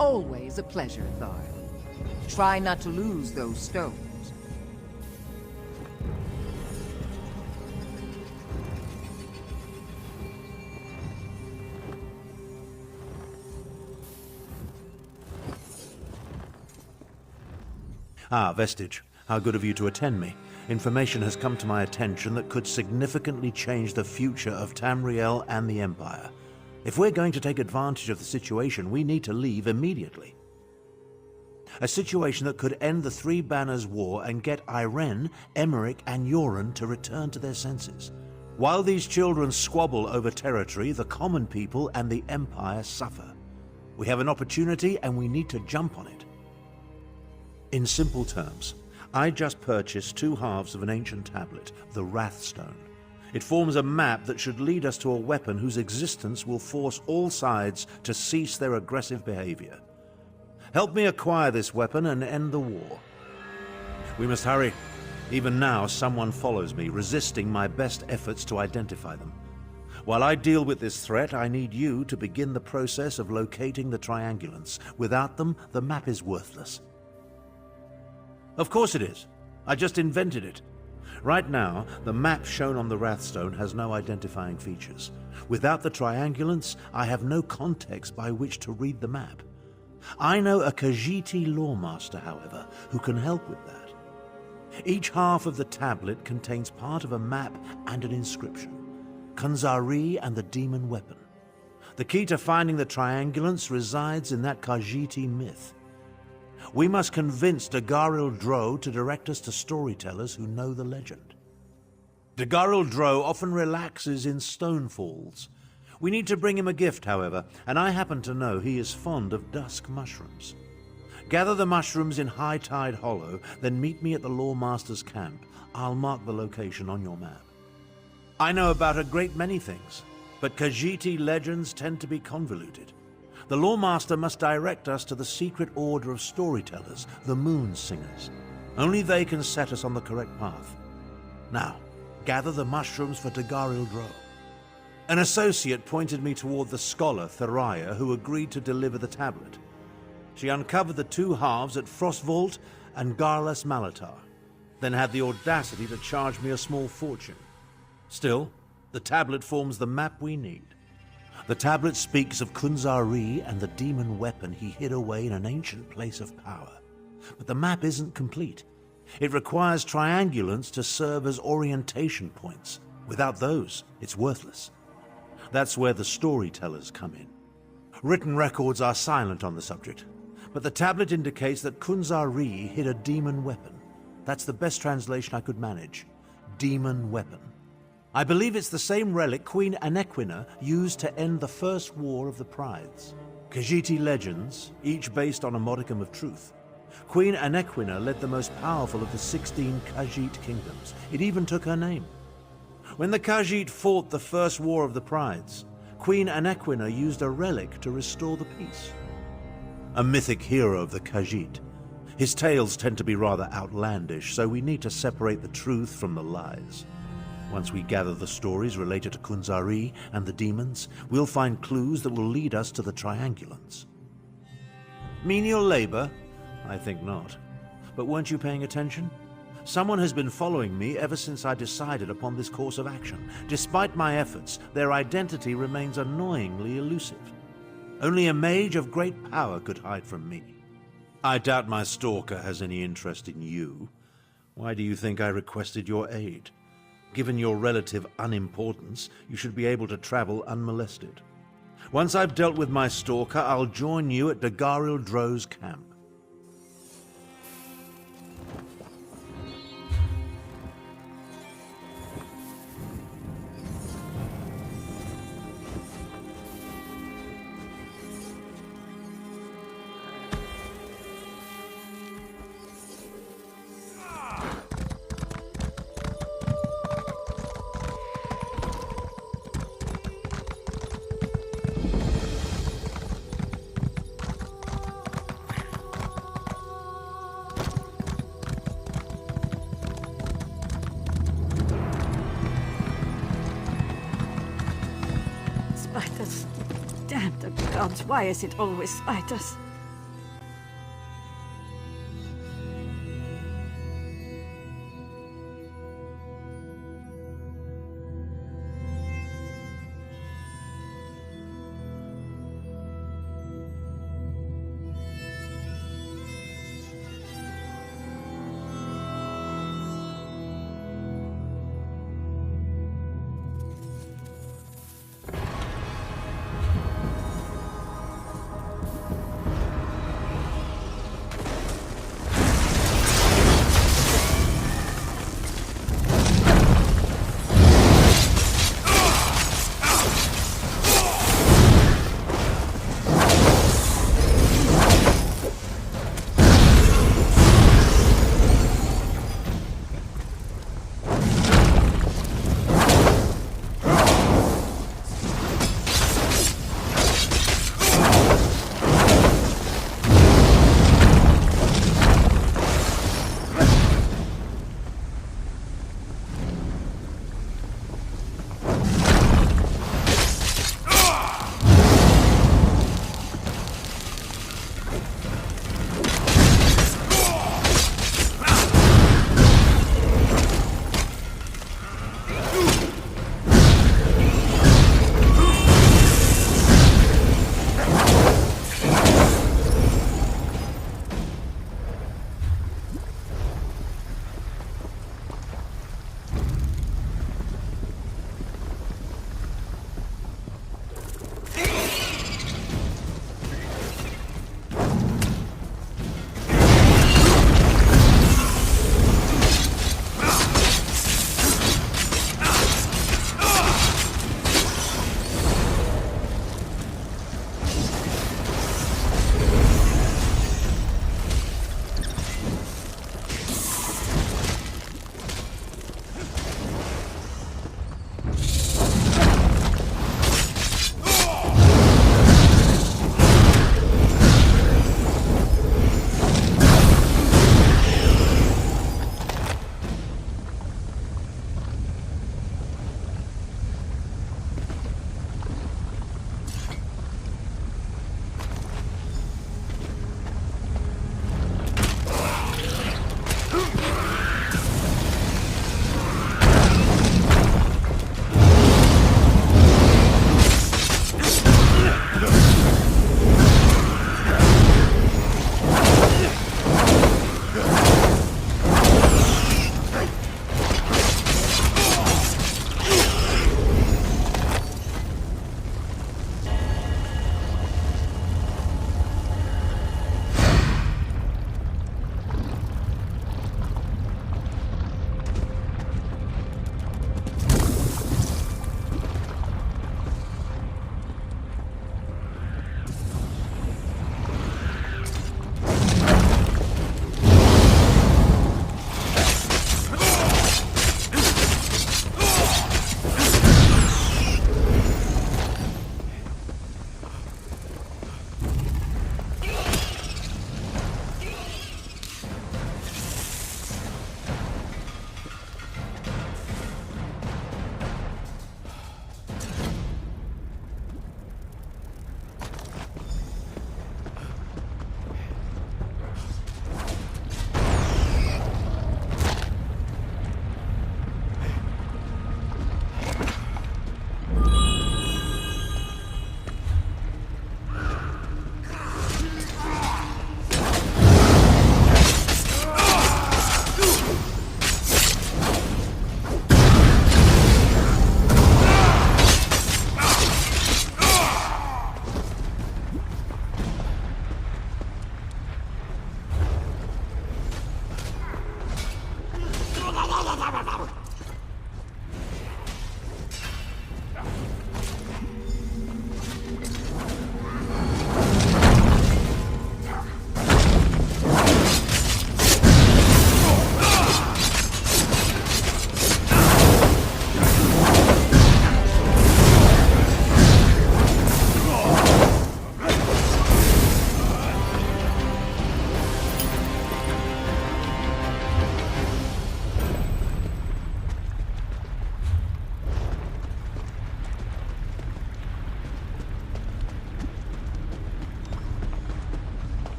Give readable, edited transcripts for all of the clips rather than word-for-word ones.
Always a pleasure, Thar. Try not to lose those stones. Ah, Vestige. How good of you to attend me. Information has come to my attention that could significantly change the future of Tamriel and the Empire. If we're going to take advantage of the situation, we need to leave immediately. A situation that could end the Three Banners War and get Irene, Emmerich, and Yoren to return to their senses. While these children squabble over territory, the common people and the Empire suffer. We have an opportunity and we need to jump on it. In simple terms, I just purchased 2 halves of an ancient tablet, the Wrathstone. It forms a map that should lead us to a weapon whose existence will force all sides to cease their aggressive behavior. Help me acquire this weapon and end the war. We must hurry. Even now, someone follows me, resisting my best efforts to identify them. While I deal with this threat, I need you to begin the process of locating the triangulants. Without them, the map is worthless. Of course it is. I just invented it. Right now, the map shown on the Wrathstone has no identifying features. Without the triangulants, I have no context by which to read the map. I know a Khajiiti lawmaster, however, who can help with that. Each half of the tablet contains part of a map and an inscription. Kunzari and the demon weapon. The key to finding the triangulants resides in that Khajiiti myth. We must convince Dagharil Dro to direct us to storytellers who know the legend. Dagharil Dro often relaxes in stone falls. We need to bring him a gift, however, and I happen to know he is fond of dusk mushrooms. Gather the mushrooms in High Tide Hollow, then meet me at the Lawmaster's camp. I'll mark the location on your map. I know about a great many things, but Khajiiti legends tend to be convoluted. The Lawmaster must direct us to the secret order of storytellers, the Moon Singers. Only they can set us on the correct path. Now, gather the mushrooms for Dagharil Dro. An associate pointed me toward the scholar, Thariah, who agreed to deliver the tablet. She uncovered the 2 halves at Frostvault and Garlas Malatar, then had the audacity to charge me a small fortune. Still, the tablet forms the map we need. The tablet speaks of Kunzari and the demon weapon he hid away in an ancient place of power. But the map isn't complete. It requires triangulants to serve as orientation points. Without those, it's worthless. That's where the storytellers come in. Written records are silent on the subject, but the tablet indicates that Kunzari hid a demon weapon. That's the best translation I could manage. Demon weapon. I believe it's the same relic Queen Anequina used to end the First War of the Prides. Khajiiti legends, each based on a modicum of truth. Queen Anequina led the most powerful of the 16 Khajiit kingdoms. It even took her name. When the Khajiit fought the First War of the Prides, Queen Anequina used a relic to restore the peace. A mythic hero of the Khajiit. His tales tend to be rather outlandish, so we need to separate the truth from the lies. Once we gather the stories related to Kunzari and the demons, we'll find clues that will lead us to the triangulants. Menial labor? I think not. But weren't you paying attention? Someone has been following me ever since I decided upon this course of action. Despite my efforts, their identity remains annoyingly elusive. Only a mage of great power could hide from me. I doubt my stalker has any interest in you. Why do you think I requested your aid? Given your relative unimportance, you should be able to travel unmolested. Once I've dealt with my stalker, I'll join you at Dagharil Dro's camp. Spiders. Damn the gods, why is it always spiders?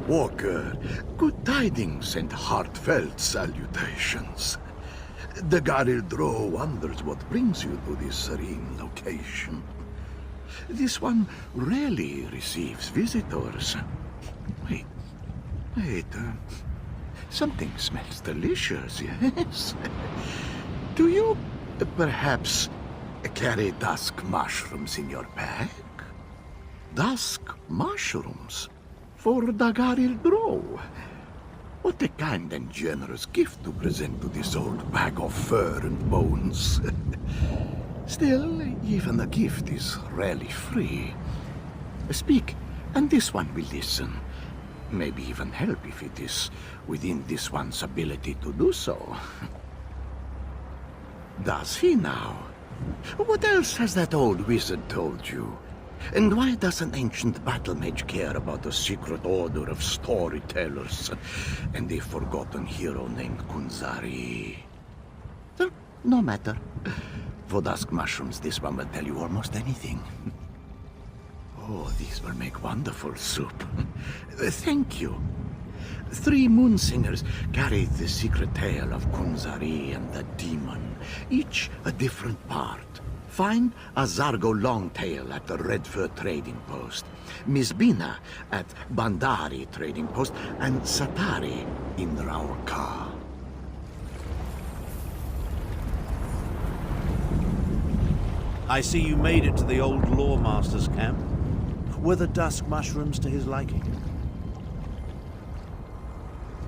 Walker, good tidings and heartfelt salutations. The Garildro wonders what brings you to this serene location. This one rarely receives visitors. Wait, something smells delicious, yes? Do you perhaps carry dusk mushrooms in your bag? Dusk mushrooms? For the Garildro? What a kind and generous gift to present to this old bag of fur and bones. Still, even a gift is rarely free. Speak, and this one will listen. Maybe even help if it is within this one's ability to do so. Does he now? What else has that old wizard told you? And why does an ancient battle mage care about a secret order of storytellers and a forgotten hero named Kunzari? No matter. For dusk mushrooms, this one will tell you almost anything. Oh, these will make wonderful soup. Thank you. 3 moon singers carry the secret tale of Kunzari and the demon, each a different part. Find a Zargo Longtail at the Redfur Trading Post, Miss Bina at Bandari Trading Post, and Satari in Raurka. I see you made it to the old Lawmaster's camp. Were the dusk mushrooms to his liking?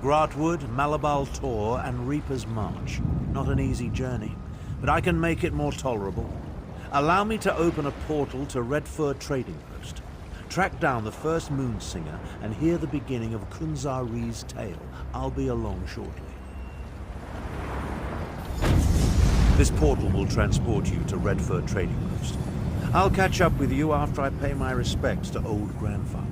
Gratwood, Malabal Tor, and Reaper's March. Not an easy journey, but I can make it more tolerable. Allow me to open a portal to Redfur Trading Post, track down the first Moonsinger, and hear the beginning of Kunzari's tale. I'll be along shortly. This portal will transport you to Redfur Trading Post. I'll catch up with you after I pay my respects to old grandfather.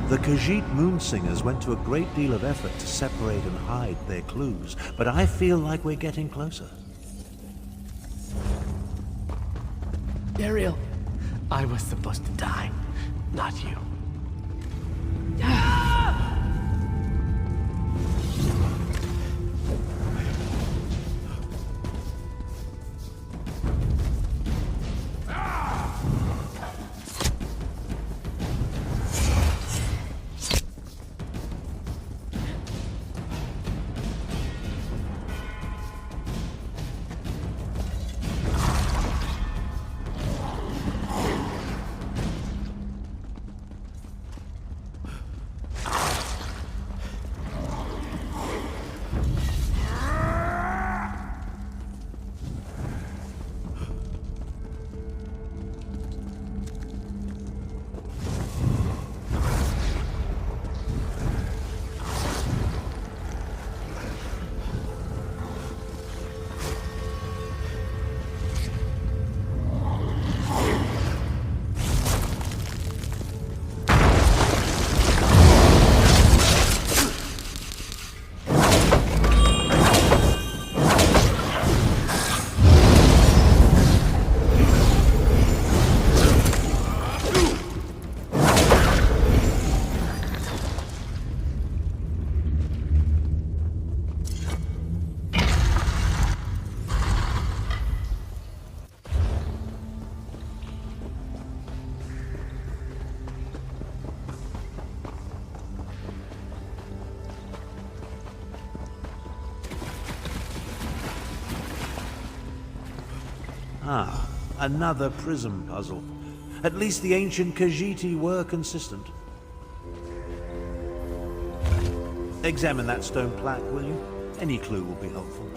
The Khajiit Moonsingers went to a great deal of effort to separate and hide their clues, but I feel like we're getting closer. Ariel, I was supposed to die, not you. Ah, another prism puzzle. At least the ancient Khajiit were consistent. Examine that stone plaque, will you? Any clue will be helpful.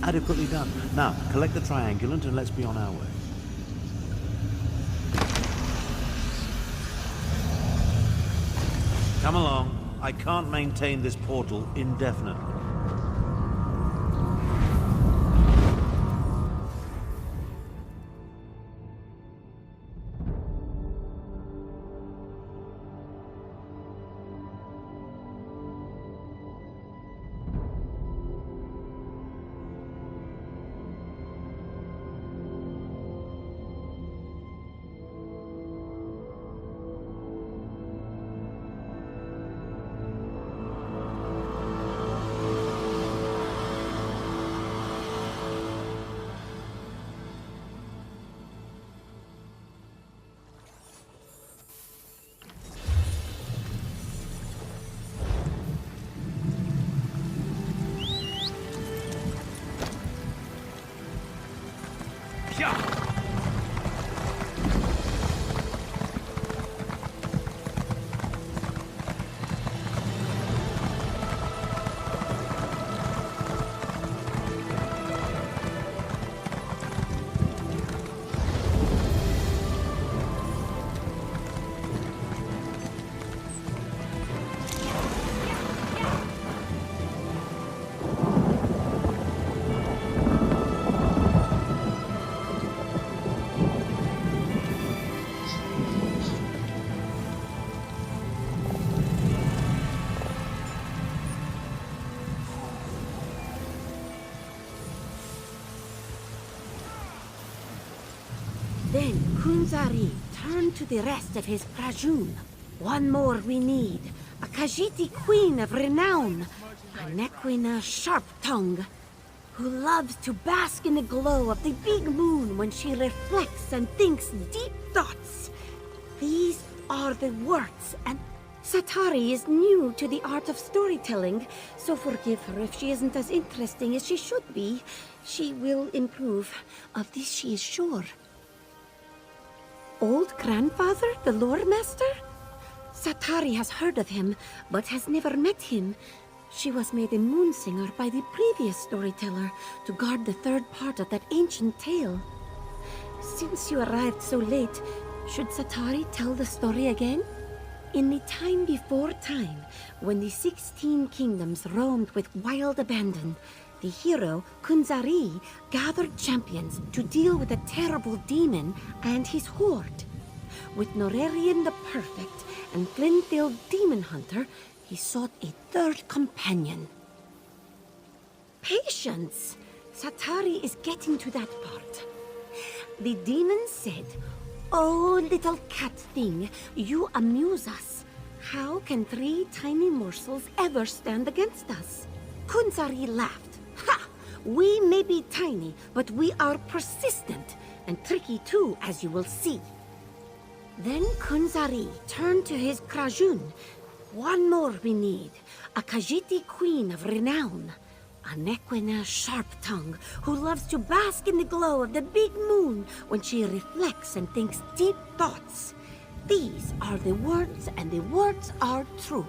Adequately done. Now, collect the triangulant and let's be on our way. Come along. I can't maintain this portal indefinitely. Then Kunzari turned to the rest of his Prajun. One more we need. A Khajiit queen of renown. A Nequina sharp-tongue, who loves to bask in the glow of the big moon when she reflects and thinks deep thoughts. These are the words, and Satari is new to the art of storytelling, so forgive her if she isn't as interesting as she should be. She will improve. Of this she is sure. Old grandfather, the lore master? Satari has heard of him, but has never met him. She was made a moonsinger by the previous storyteller to guard the third part of that ancient tale. Since you arrived so late, should Satari tell the story again? In the time before time, when the 16 kingdoms roamed with wild abandon, the hero, Kunzari, gathered champions to deal with a terrible demon and his horde. With Norarian the Perfect and Glendale Demon Hunter, he sought a third companion. Patience! Satari is getting to that part. The demon said, "Oh, little cat thing, you amuse us. How can 3 tiny morsels ever stand against us?" Kunzari laughed. "Ha! We may be tiny, but we are persistent, and tricky too, as you will see." Then Kunzari turned to his Krajun. "One more we need. A Khajiit queen of renown. A Nequina sharp-tongue who loves to bask in the glow of the big moon when she reflects and thinks deep thoughts. These are the words, and the words are true."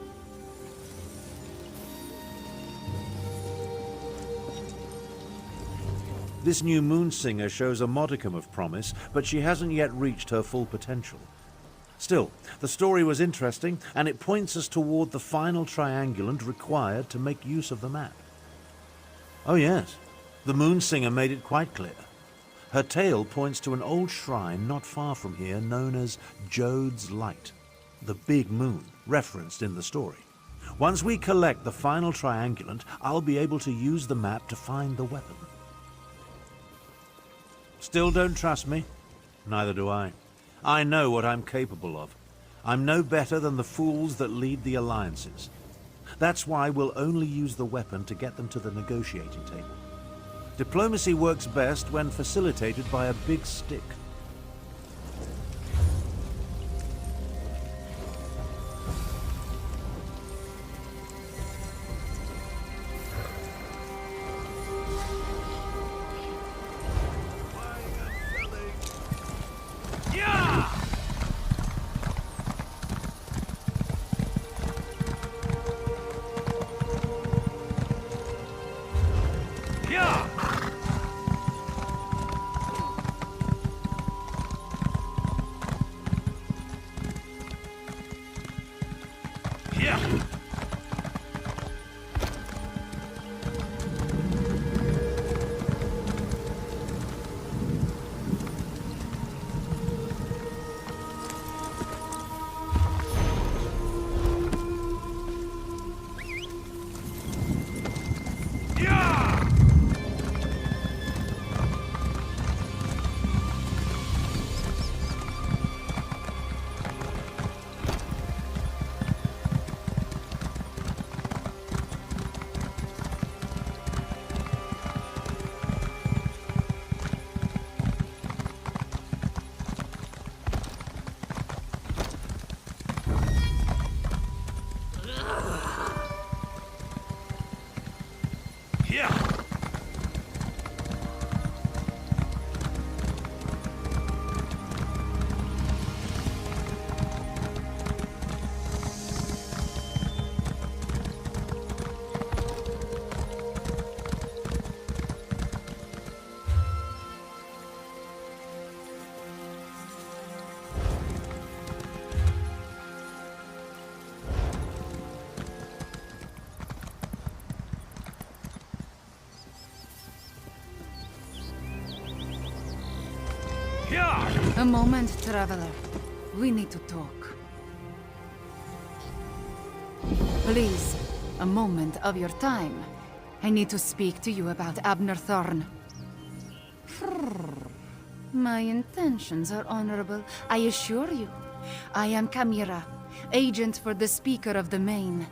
This new moonsinger shows a modicum of promise, but she hasn't yet reached her full potential. Still, the story was interesting, and it points us toward the final triangulant required to make use of the map. Oh yes, the moonsinger made it quite clear. Her tale points to an old shrine not far from here known as Jode's Light, the big moon referenced in the story. Once we collect the final triangulant, I'll be able to use the map to find the weapon. Still don't trust me? Neither do I. I know what I'm capable of. I'm no better than the fools that lead the alliances. That's why we'll only use the weapon to get them to the negotiating table. Diplomacy works best when facilitated by a big stick. A moment, traveler. We need to talk. Please, a moment of your time. I need to speak to you about Abner Thorn. My intentions are honorable, I assure you. I am Chimera, agent for the Speaker of the Main.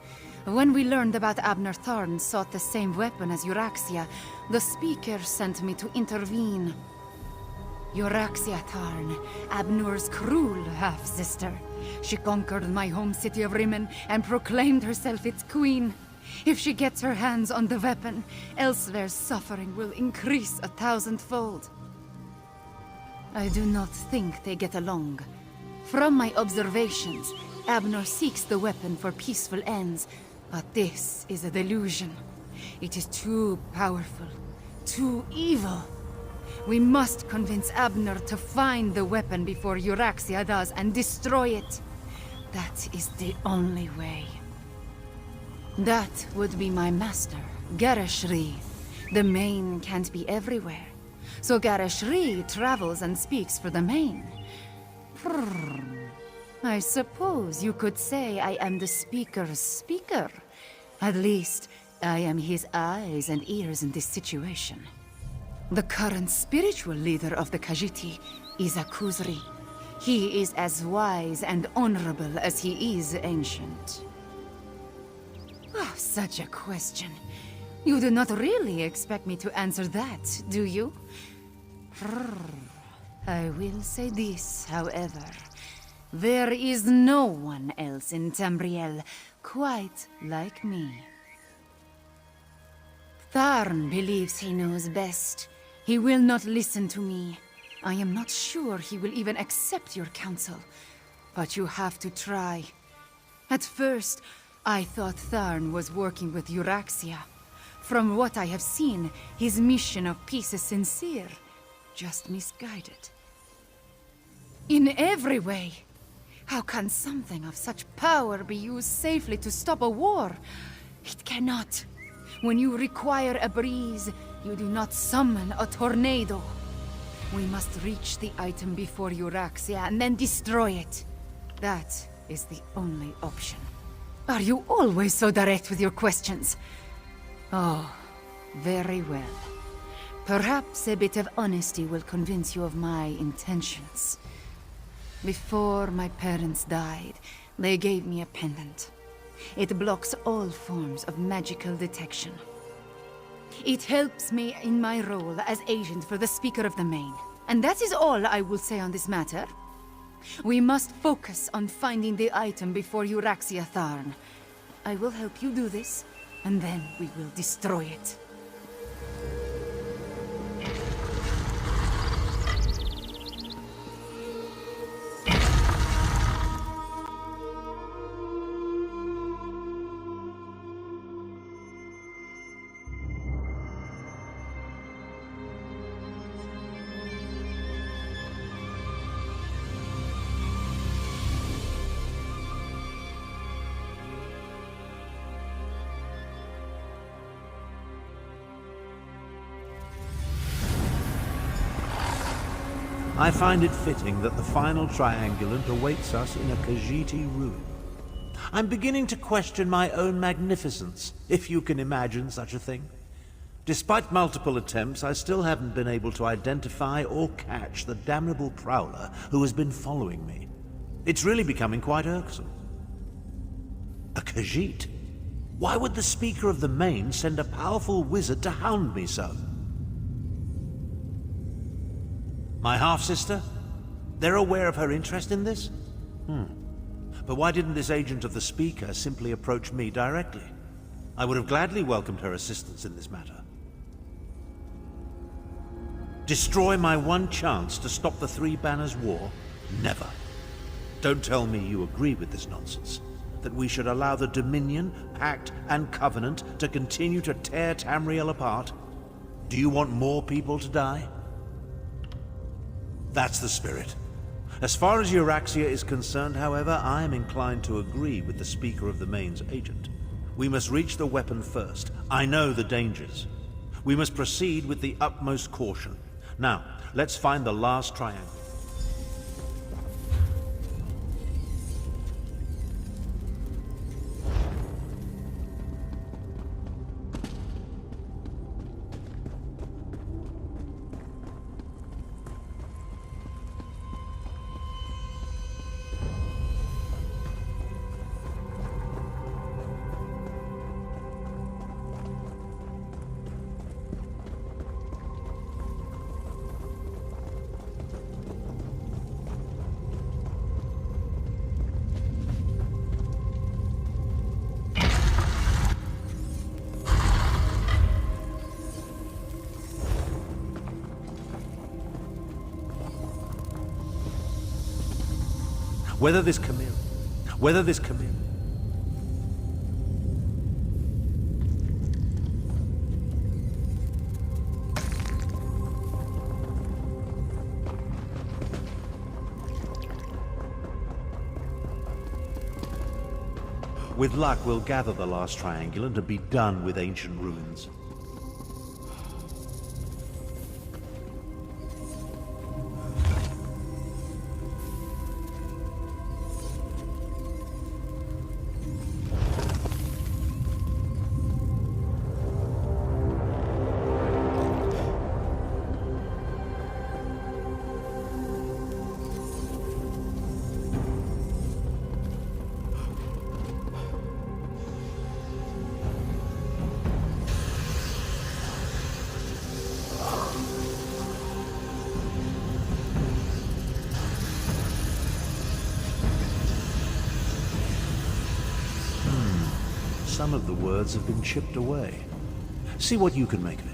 When we learned about Abner Thorn sought the same weapon as Euraxia, the Speaker sent me to intervene. Euraxia Tarn, Abnur's cruel half-sister. She conquered my home city of Rimmen and proclaimed herself its queen. If she gets her hands on the weapon, Elsweyr's suffering will increase 1,000-fold. I do not think they get along. From my observations, Abner seeks the weapon for peaceful ends, but this is a delusion. It is too powerful, too evil. We must convince Abner to find the weapon before Euraxia does and destroy it. That is the only way. That would be my master, Gareshri. The Main can't be everywhere. So Gareshri travels and speaks for the Main. I suppose you could say I am the Speaker's speaker. At least, I am his eyes and ears in this situation. The current spiritual leader of the Khajiit is Akuzri. He is as wise and honorable as he is ancient. Oh, such a question. You do not really expect me to answer that, do you? I will say this, however. There is no one else in Tamriel quite like me. Tharn believes he knows best. He will not listen to me. I am not sure he will even accept your counsel. But you have to try. At first, I thought Tharn was working with Euraxia. From what I have seen, his mission of peace is sincere, just misguided. In every way. How can something of such power be used safely to stop a war? It cannot. When you require a breeze, you do not summon a tornado. We must reach the item before Euraxia and then destroy it. That is the only option. Are you always so direct with your questions? Oh, very well. Perhaps a bit of honesty will convince you of my intentions. Before my parents died, they gave me a pendant. It blocks all forms of magical detection. It helps me in my role as agent for the Speaker of the Main. And that is all I will say on this matter. We must focus on finding the item before Euraxia Tharn. I will help you do this, and then we will destroy it. I find it fitting that the final triangulant awaits us in a Khajiiti room. I'm beginning to question my own magnificence, if you can imagine such a thing. Despite multiple attempts, I still haven't been able to identify or catch the damnable prowler who has been following me. It's really becoming quite irksome. A Khajiit? Why would the Speaker of the Main send a powerful wizard to hound me so? My half-sister? They're aware of her interest in this? But why didn't this agent of the Speaker simply approach me directly? I would have gladly welcomed her assistance in this matter. Destroy my one chance to stop the Three Banners War? Never. Don't tell me you agree with this nonsense. That we should allow the Dominion, Pact, and Covenant to continue to tear Tamriel apart? Do you want more people to die? That's the spirit. As far as Euraxia is concerned, however, I am inclined to agree with the Speaker of the Main's agent. We must reach the weapon first. I know the dangers. We must proceed with the utmost caution. Now, let's find the last triangle. Whether this Camille... With luck, we'll gather the last triangulant and be done with ancient ruins. Some of the words have been chipped away. See what you can make of it.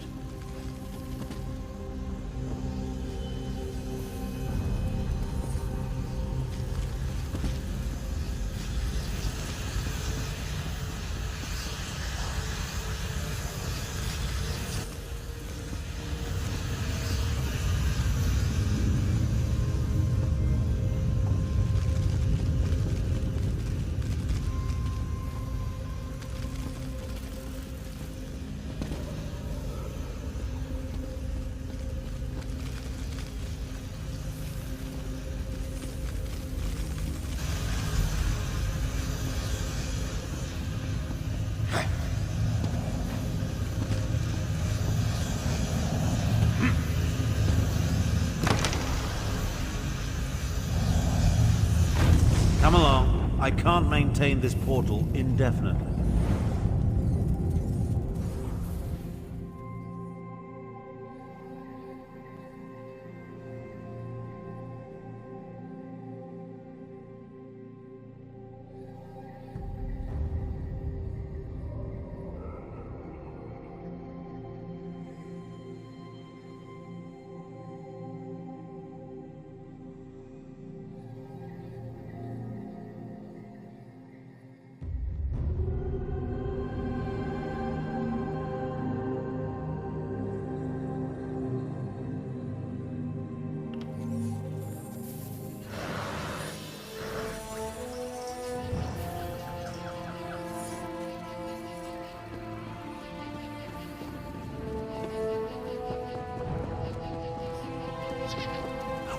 I can't maintain this portal indefinitely.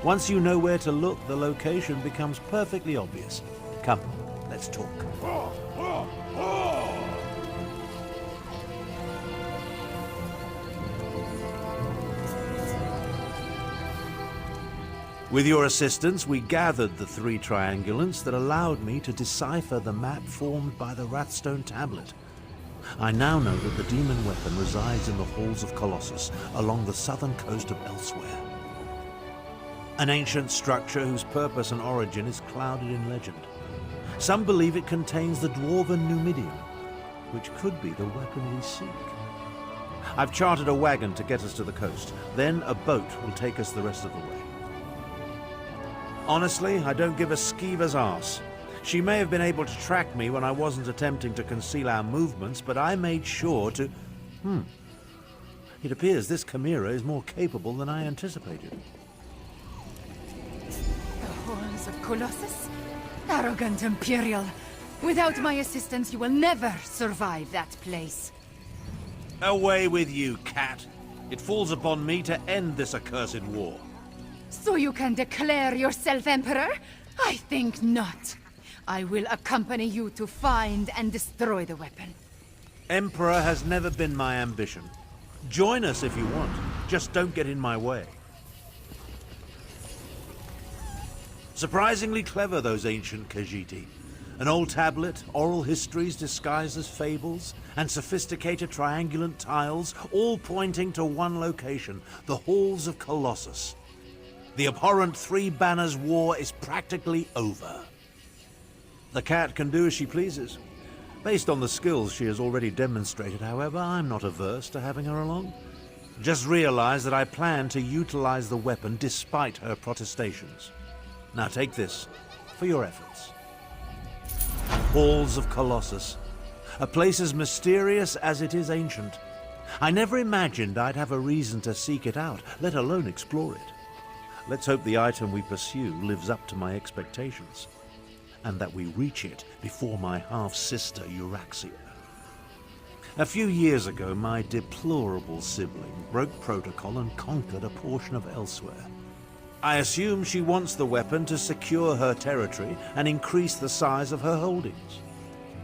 Once you know where to look, the location becomes perfectly obvious. Come, let's talk. With your assistance, we gathered the 3 triangulants that allowed me to decipher the map formed by the Wrathstone tablet. I now know that the demon weapon resides in the Halls of Colossus, along the southern coast of Elsweyr. An ancient structure whose purpose and origin is clouded in legend. Some believe it contains the dwarven Numidium, which could be the weapon we seek. I've chartered a wagon to get us to the coast, then a boat will take us the rest of the way. Honestly, I don't give a skeever's arse. She may have been able to track me when I wasn't attempting to conceal our movements, but I made sure to... It appears this chimera is more capable than I anticipated. The Halls of Colossus? Arrogant Imperial. Without my assistance, you will never survive that place. Away with you, cat. It falls upon me to end this accursed war. So you can declare yourself Emperor? I think not. I will accompany you to find and destroy the weapon. Emperor has never been my ambition. Join us if you want. Just don't get in my way. Surprisingly clever, those ancient Khajiit. An old tablet, oral histories disguised as fables, and sophisticated triangulant tiles, all pointing to one location, the Halls of Colossus. The abhorrent Three Banners War is practically over. The cat can do as she pleases. Based on the skills she has already demonstrated, however, I'm not averse to having her along. Just realize that I plan to utilize the weapon despite her protestations. Now take this for your efforts. Halls of Colossus. A place as mysterious as it is ancient. I never imagined I'd have a reason to seek it out, let alone explore it. Let's hope the item we pursue lives up to my expectations, and that we reach it before my half-sister Euraxia. A few years ago, my deplorable sibling broke protocol and conquered a portion of Elsweyr. I assume she wants the weapon to secure her territory and increase the size of her holdings.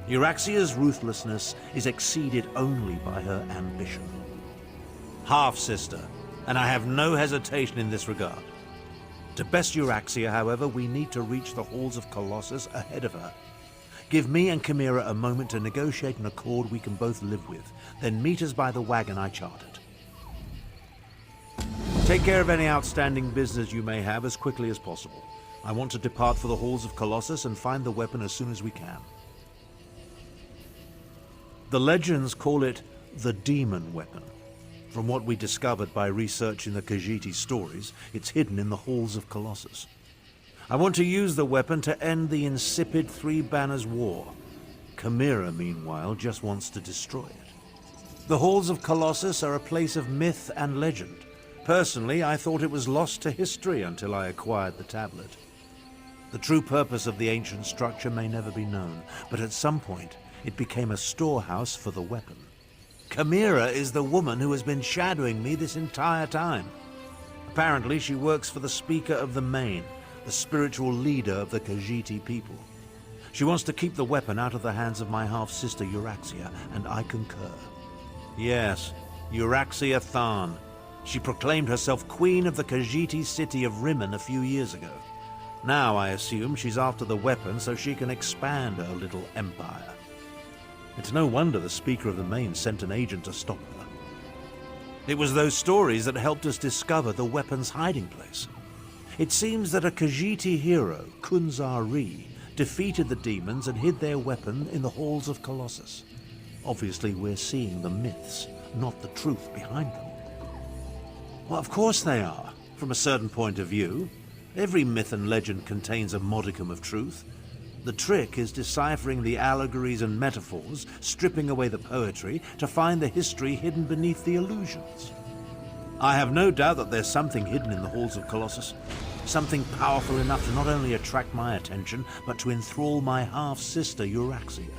Euraxia's ruthlessness is exceeded only by her ambition. Half-sister, and I have no hesitation in this regard. To best Euraxia, however, we need to reach the Halls of Colossus ahead of her. Give me and Chimera a moment to negotiate an accord we can both live with, then meet us by the wagon I chartered. Take care of any outstanding business you may have as quickly as possible. I want to depart for the Halls of Colossus and find the weapon as soon as we can. The legends call it the demon weapon. From what we discovered by researching the Khajiit stories, it's hidden in the Halls of Colossus. I want to use the weapon to end the insipid Three Banners War. Chimera, meanwhile, just wants to destroy it. The Halls of Colossus are a place of myth and legend. Personally, I thought it was lost to history until I acquired the tablet. The true purpose of the ancient structure may never be known, but at some point, it became a storehouse for the weapon. Chimera is the woman who has been shadowing me this entire time. Apparently, she works for the Speaker of the Main, the spiritual leader of the Khajiit people. She wants to keep the weapon out of the hands of my half-sister Euraxia, and I concur. Yes, Euraxia Tharn. She proclaimed herself Queen of the Khajiit city of Rimmon a few years ago. Now I assume she's after the weapon so she can expand her little empire. It's no wonder the Speaker of the Main sent an agent to stop her. It was those stories that helped us discover the weapon's hiding place. It seems that a Khajiiti hero, Kunzari, defeated the demons and hid their weapon in the Halls of Colossus. Obviously, we're seeing the myths, not the truth behind them. Well, of course they are, from a certain point of view. Every myth and legend contains a modicum of truth. The trick is deciphering the allegories and metaphors, stripping away the poetry, to find the history hidden beneath the illusions. I have no doubt that there's something hidden in the Halls of Colossus. Something powerful enough to not only attract my attention, but to enthrall my half-sister Euraxia.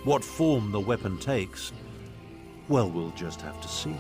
What form the weapon takes, well, we'll just have to see.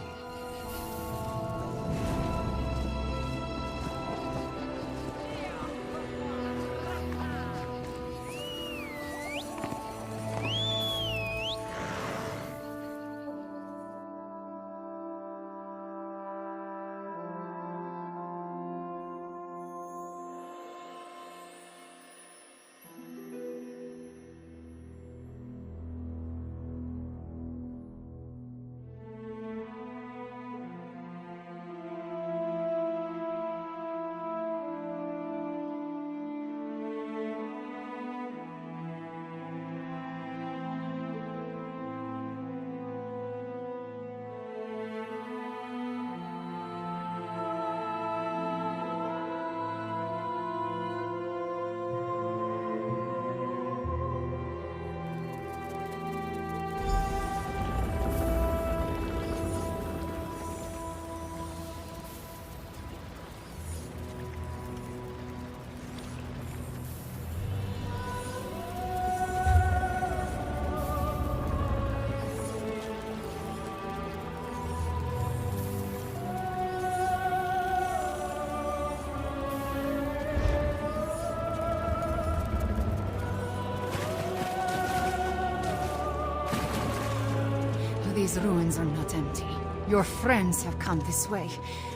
These ruins are not empty. Your friends have come this way.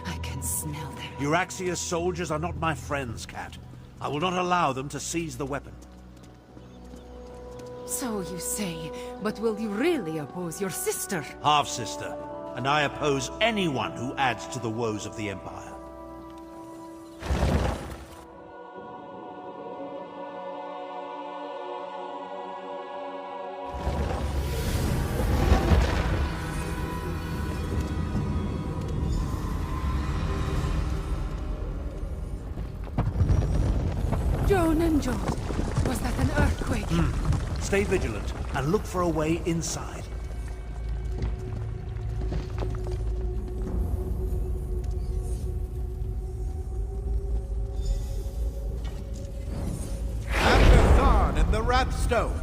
I can smell them. Euraxia's soldiers are not my friends, Cat. I will not allow them to seize the weapon. So you say, but will you really oppose your sister? Half-sister, and I oppose anyone who adds to the woes of the Empire. Was that an earthquake? Stay vigilant and look for a way inside. Thorn in the Rapstone,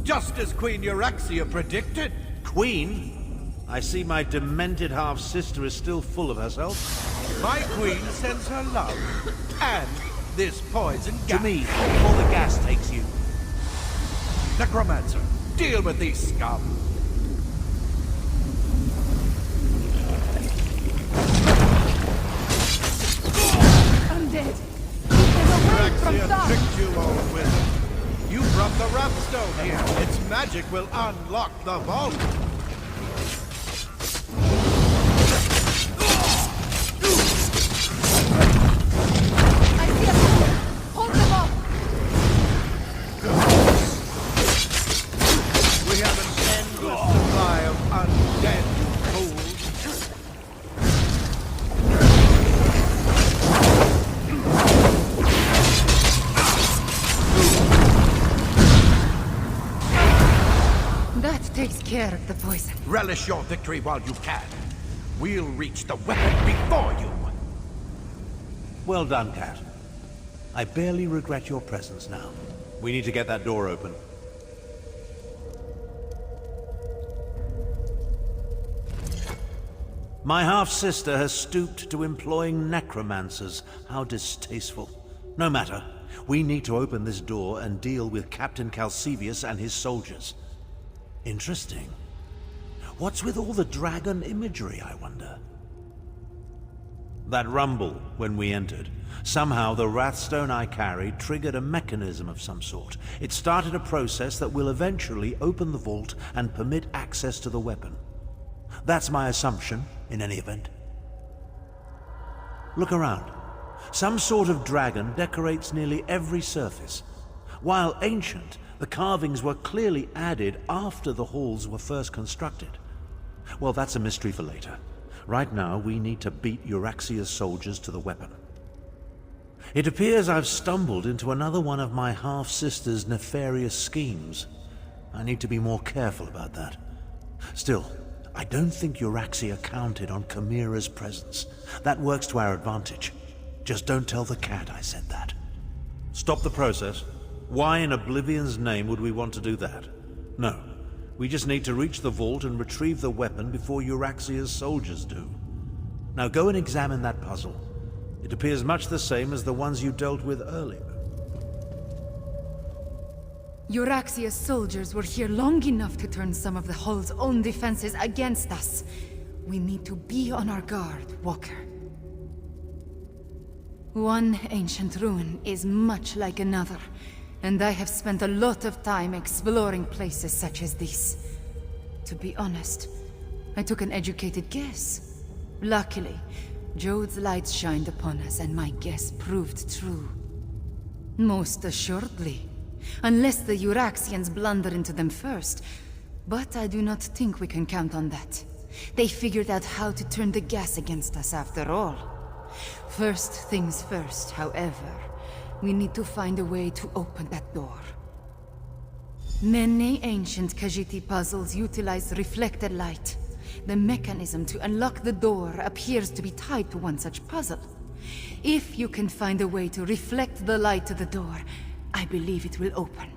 just as Queen Euraxia predicted. Queen? I see my demented half-sister is still full of herself. My queen sends her love and this poison gas. To me, before the gas takes you. Necromancer, deal with these scum. Undead! Keep them away from Euraxia Thorn! tricked you, old wizard. You brought the Rapstone here. Its magic will unlock the vault. Takes care of the poison. Relish your victory while you can. We'll reach the weapon before you. Well done, Cat. I barely regret your presence now. We need to get that door open. My half-sister has stooped to employing necromancers. How distasteful. No matter. We need to open this door and deal with Captain Calcevius and his soldiers. Interesting. What's with all the dragon imagery, I wonder? That rumble when we entered. Somehow the Wrathstone I carried triggered a mechanism of some sort. It started a process that will eventually open the vault and permit access to the weapon. That's my assumption, in any event. Look around. Some sort of dragon decorates nearly every surface. While ancient, the carvings were clearly added after the halls were first constructed. Well, that's a mystery for later. Right now, we need to beat Euraxia's soldiers to the weapon. It appears I've stumbled into another one of my half-sister's nefarious schemes. I need to be more careful about that. Still, I don't think Euraxia counted on Chimera's presence. That works to our advantage. Just don't tell the cat I said that. Stop the process? Why in Oblivion's name would we want to do that? No. We just need to reach the vault and retrieve the weapon before Euraxia's soldiers do. Now go and examine that puzzle. It appears much the same as the ones you dealt with earlier. Euraxia's soldiers were here long enough to turn some of the Hall's own defenses against us. We need to be on our guard, Walker. One ancient ruin is much like another, and I have spent a lot of time exploring places such as these. To be honest, I took an educated guess. Luckily, Jode's lights shined upon us, and my guess proved true. Most assuredly. Unless the Euraxians blunder into them first. But I do not think we can count on that. They figured out how to turn the gas against us after all. First things first, however. We need to find a way to open that door. Many ancient Khajiit puzzles utilize reflected light. The mechanism to unlock the door appears to be tied to one such puzzle. If you can find a way to reflect the light to the door, I believe it will open.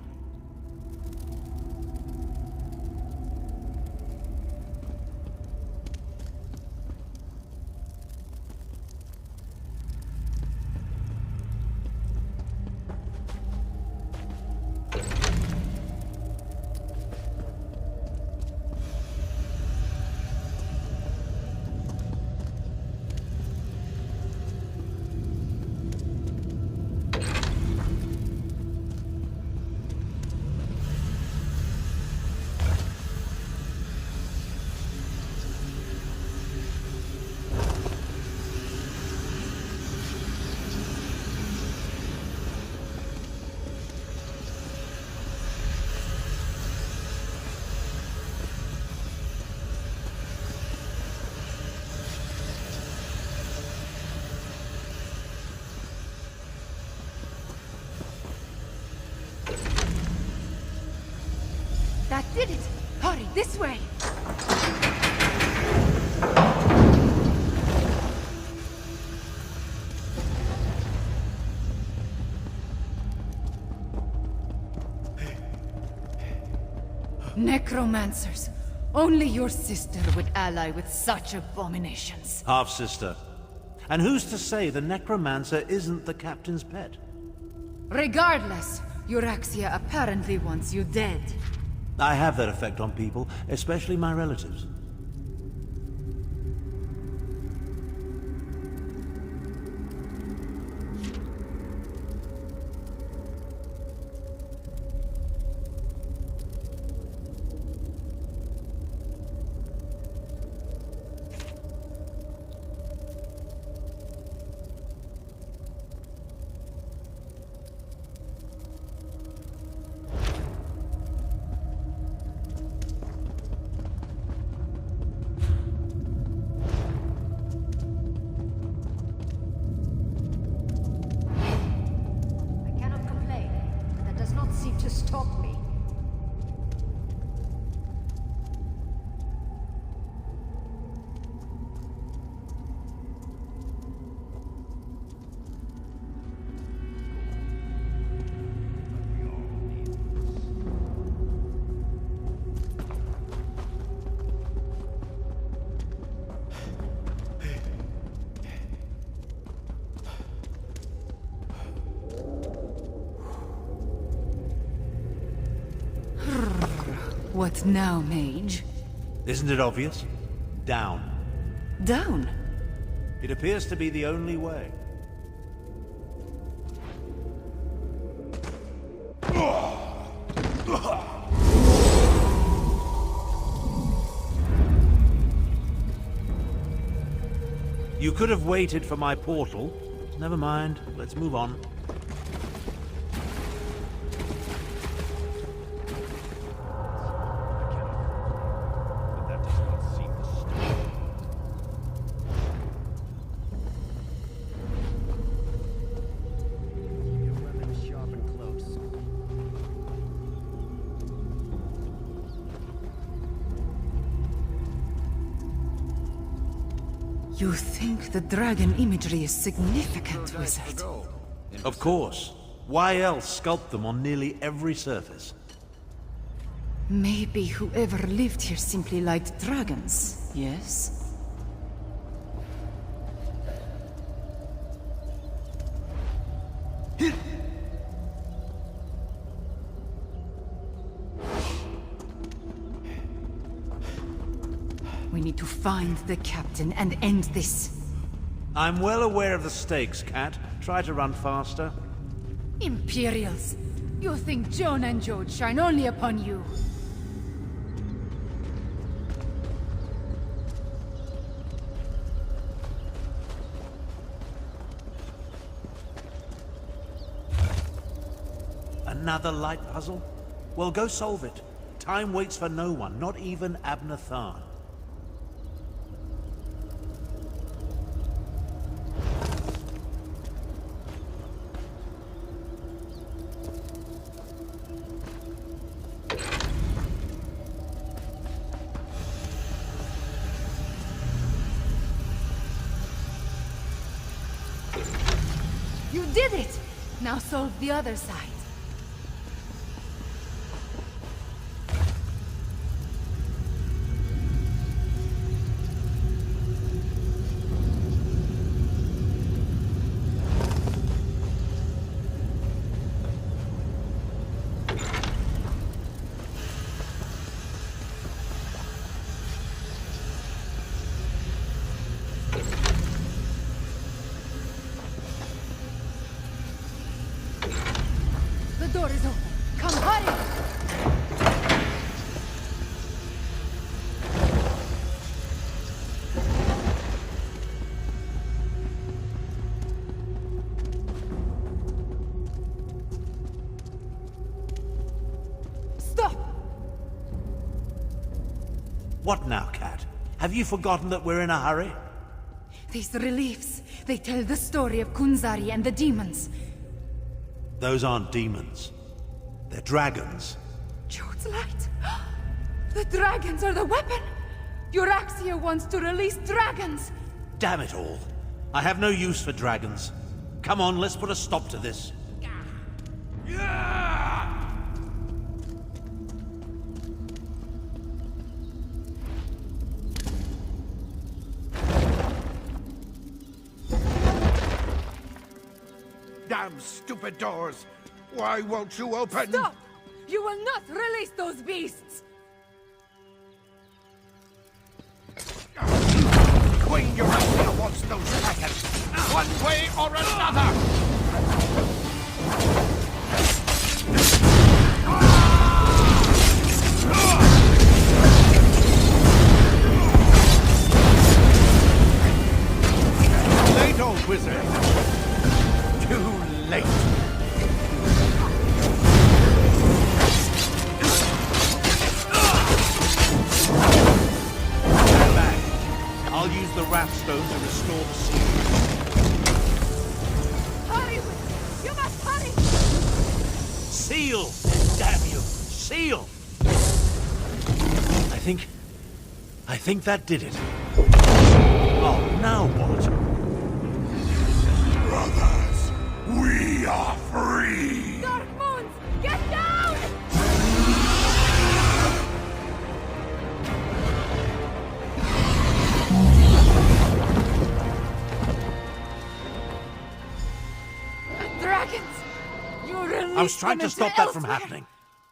That did it! Hurry, this way! Necromancers! Only your sister would ally with such abominations. Half-sister. And who's to say the necromancer isn't the captain's pet? Regardless, Euraxia apparently wants you dead. I have that effect on people, especially my relatives. To stop me. What now, mage? Isn't it obvious? Down. Down? It appears to be the only way. You could have waited for my portal. Never mind. Let's move on. But that does not seem to stop. Keep your weapons sharp and close. You think the dragon imagery is significant, wizard? Of course. Why else sculpt them on nearly every surface? Maybe whoever lived here simply liked dragons, yes? We need to find the captain and end this. I'm well aware of the stakes, Cat. Try to run faster. Imperials! You think Joan and Jode shine only upon you? Another light puzzle? Well, go solve it. Time waits for no one, not even Abner Tharn. You did it! Now solve the other side. The door is open. Come, hurry! Stop! What now, Cat? Have you forgotten that we're in a hurry? These reliefs, they tell the story of Kunzari and the demons. Those aren't demons. They're dragons. Jode's light? The dragons are the weapon! Euraxia wants to release dragons! Damn it all. I have no use for dragons. Come on, let's put a stop to this. Damn stupid doors! Why won't you open? Stop! You will not release those beasts! Queen Euraxia wants those dragons! One way or another! Late, old wizard! Too late! Stand back. I'll use the Wrathstone to restore the seal. Hurry! You must hurry! Seal! Damn you! Seal! I think that did it. Oh, now what? Brothers, we are free! Dark Moons, get down! Dragons! You released I was trying them to stop into that from Elsweyr. happening.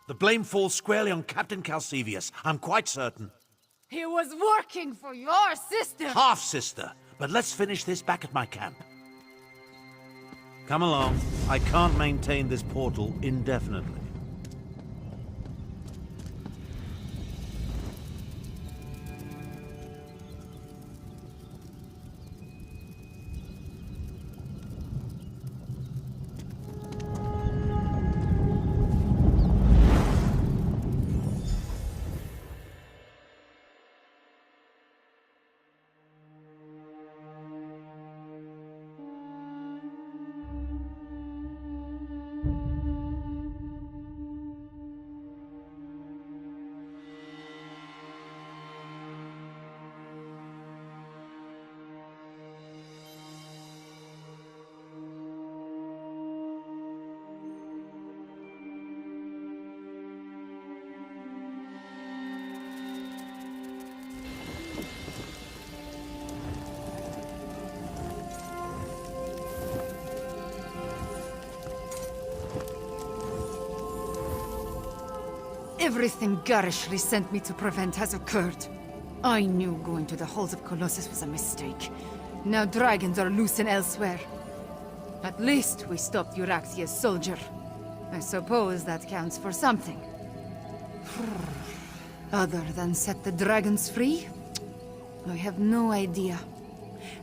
The blame falls squarely on Captain Calcevius. I'm quite certain. He was working for your sister! Half-sister. But let's finish this back at my camp. Come along. I can't maintain this portal indefinitely. Everything garishly sent me to prevent has occurred. I knew going to the Halls of Colossus was a mistake. Now dragons are loose in Elsweyr. At least we stopped Euraxia's soldier. I suppose that counts for something. Other than set the dragons free? I have no idea.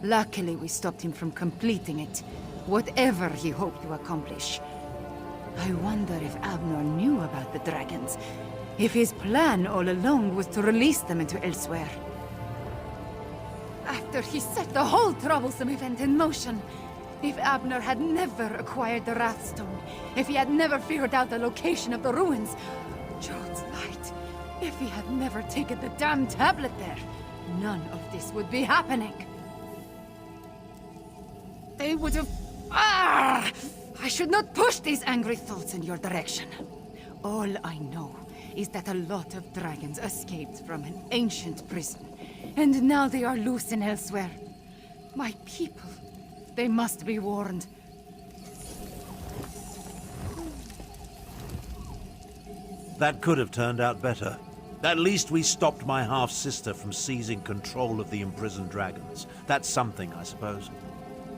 Luckily we stopped him from completing it, whatever he hoped to accomplish. I wonder if Abner knew about the dragons. If his plan all along was to release them into Elsweyr. After he set the whole troublesome event in motion, if Abner had never acquired the Wrathstone, if he had never figured out the location of the ruins, Jode's light, if he had never taken the damn tablet there, none of this would be happening. They would have... I should not push these angry thoughts in your direction. All I know is that a lot of dragons escaped from an ancient prison, and now they are loose in Elsweyr. My people, they must be warned. That could have turned out better. At least we stopped my half-sister from seizing control of the imprisoned dragons. That's something, I suppose.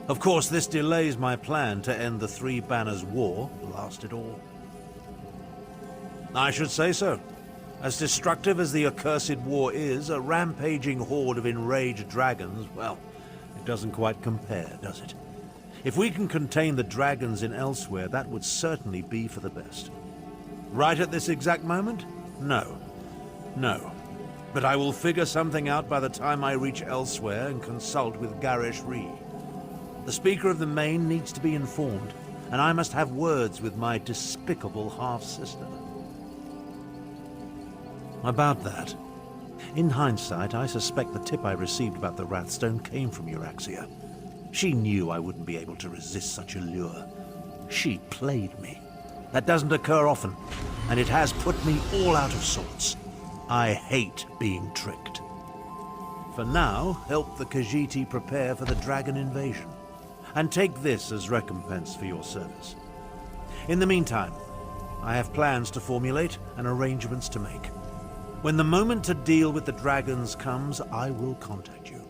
Of course, this delays my plan to end the Three Banners War, blast it all. I should say so. As destructive as the accursed war is, a rampaging horde of enraged dragons, well, it doesn't quite compare, does it? If we can contain the dragons in Elsweyr, that would certainly be for the best. Right at this exact moment? No. No. But I will figure something out by the time I reach Elsweyr and consult with Garish Ree. The Speaker of the Main needs to be informed, and I must have words with my despicable half-sister. About that. In hindsight, I suspect the tip I received about the Wrathstone came from Euraxia. She knew I wouldn't be able to resist such a lure. She played me. That doesn't occur often, and it has put me all out of sorts. I hate being tricked. For now, help the Khajiit prepare for the dragon invasion, and take this as recompense for your service. In the meantime, I have plans to formulate and arrangements to make. When the moment to deal with the dragons comes, I will contact you.